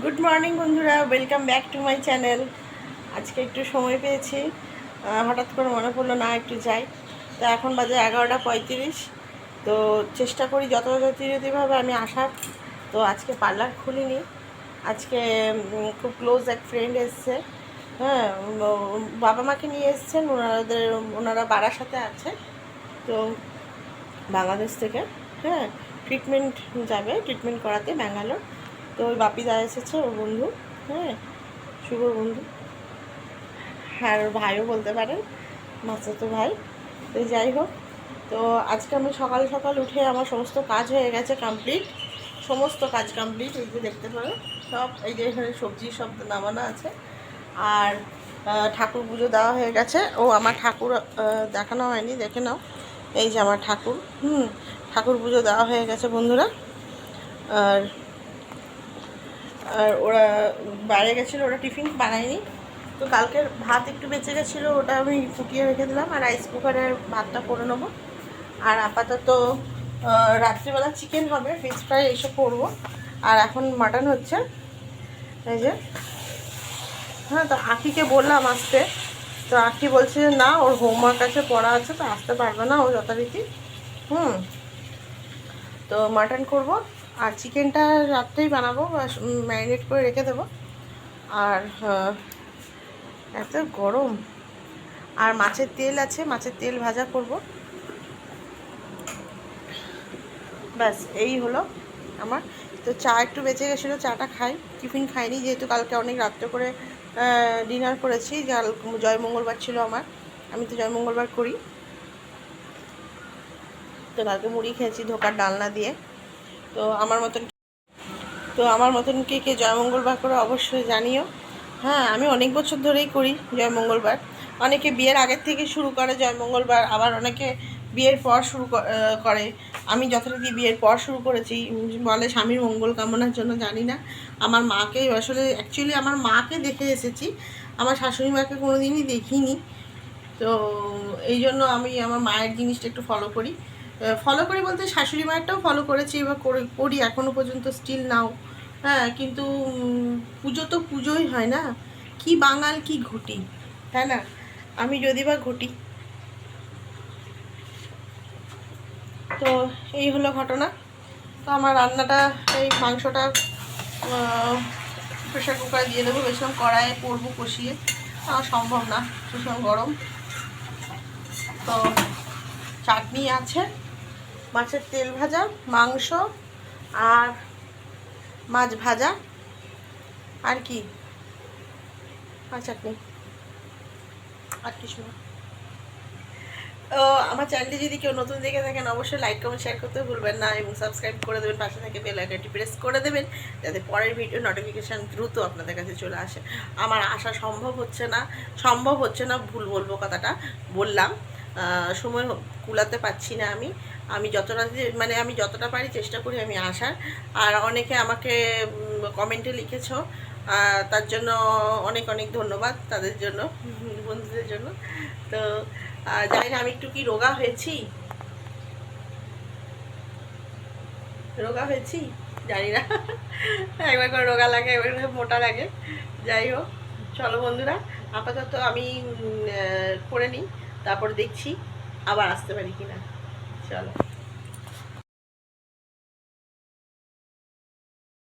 Good morning বন্ধুরা, welcome back to my channel. আজকে একটু সময় পেয়েছি, হঠাৎ করে মনে পড়লো না একটু যাই। তো এখন বাজে 11:35। তো চেষ্টা করি যথাযথভাবে আমি আসার। তো আজকে পার্লার খুলিনি। আজকে খুব ক্লোজ এক ফ্রেন্ড এসছে। হ্যাঁ, বাবা মাকে নিয়ে এসছেন। ওনারা বারাসাতে আছে। তো বাংলাদেশ থেকে, হ্যাঁ, ট্রিটমেন্ট করাতে ব্যাঙ্গালোর। তো ওই বাপিদা এসেছে, ওর বন্ধু, হ্যাঁ, শুভর বন্ধু, আর ওর ভাইও বলতে পারেন, মাচাতো ভাই। তো যাই হোক, তো আজকে আমি সকাল সকাল উঠে আমার সমস্ত কাজ হয়ে গেছে কমপ্লিট। সমস্ত কাজ কমপ্লিট, এই যে দেখতে পারো সব, এই যে এখানে সবজি সব নামানো আছে। আর ঠাকুর পুজো দেওয়া হয়ে গেছে। ও আমার ঠাকুর দেখানো হয়নি, দেখে নাও। এই যে আমার ঠাকুর, ঠাকুর পুজো দেওয়া হয়ে গেছে বন্ধুরা। আর আর ওরা বাইরে গেছিলো, ওরা টিফিন বানায়নি। তো কালকের ভাত একটু বেঁচে গেছিলো, ওটা আমি ফুটিয়ে রেখে দিলাম। আর রাইস কুকারে ভাতটা করে নেবো। আর আপাতত রাত্রিবেলা চিকেন হবে, ফিশ ফ্রাই এইসব করবো। আর এখন মাটন হচ্ছে, এই যে। হ্যাঁ, তো আঁকিকে বললাম আসতে। তো আঁকি বলছে যে না, ওর হোমওয়ার্ক আছে, পড়া আছে, তো আসতে পারবে না ও যথারীতি। তো মাটন করব। আর চিকেনটা রাত্রেই বানাবো, ম্যারিনেট করে রেখে দেবো। আর এত গরম। আর মাছের তেল আছে, মাছের তেল ভাজা করব। ব্যাস এই হলো আমার। তো চা একটু বেঁচে গেছিলো, চাটা খাই। টিফিন খাইনি, যেহেতু কালকে অনেক রাত্রে করে ডিনার করেছি। জয় মঙ্গলবার ছিল আমার, আমি তো জয় মঙ্গলবার করি। তো কালকে মুড়ি খেয়েছি ধোকার ডালনা দিয়ে। তো আমার মতন কে কে জয় মঙ্গলবার করে অবশ্যই জানিও। হ্যাঁ, আমি অনেক বছর ধরেই করি জয় মঙ্গলবার। অনেকে বিয়ের আগের থেকে শুরু করে জয় মঙ্গলবার, আবার অনেকে বিয়ের পর শুরু করে। আমি যথারীতি বিয়ের পর শুরু করেছি। বলে স্বামীর মঙ্গল কামনার জন্য, জানি না। আমার মাকে আসলে অ্যাকচুয়ালি আমার মাকে দেখে এসেছি, আমার শাশুড়ি মাকে কোনো দিনই দেখিনি। তো এই জন্য আমি আমার মায়ের জিনিসটা একটু ফলো করি বলতে শাশুড়ি মায়েরটাও ফলো করেছি বা করি এখনও পর্যন্ত, স্টিল নাও। হ্যাঁ, কিন্তু পুজো তো পুজোই হয় না। কি বাঙাল কি ঘটি, তাই না? আমি যদি বা ঘটি। তো এই হলো ঘটনা। তো আমার রান্নাটা, এই মাংসটা প্রেশার কুকারে দিয়ে দেবো। বেশিক্ষণ কড়াইয়ে করবো কষিয়ে, সম্ভব না, ভীষণ গরম। তো চাটনি আছে, মাছের তেল ভাজা, মাংস, আর মাছ ভাজা, আর কি, আর চাটনি, আর কিছু না। তো আমার চ্যানেলটি যদি কেউ নতুন দেখে থাকেন, অবশ্যই লাইক কমেন্ট শেয়ার করতে ভুলবেন না, এবং সাবস্ক্রাইব করে দেবেন। পাশে থেকে বেল আইকনটি প্রেস করে দেবেন, যাতে পরের ভিডিও নোটিফিকেশান দ্রুত আপনাদের কাছে চলে আসে। আমার আসা সম্ভব হচ্ছে না, ভুল বলবো কথাটা বললাম। সময় কুলাতে পারছি না আমি। আমি যতটা পারি চেষ্টা করি আমি আসার। আর অনেকে আমাকে কমেন্টে লিখেছো, তার জন্য অনেক অনেক ধন্যবাদ তাদের জন্য, বন্ধুদের জন্য। তো জানি না আমি একটু কি রোগা হয়েছি জানি না। একবার করে রোগা লাগে, একবার করে মোটা লাগে। যাই হোক, চলো বন্ধুরা, আপাতত আমি করে নিই, তারপর দেখছি আবার আসতে পারি কিনা। চলো।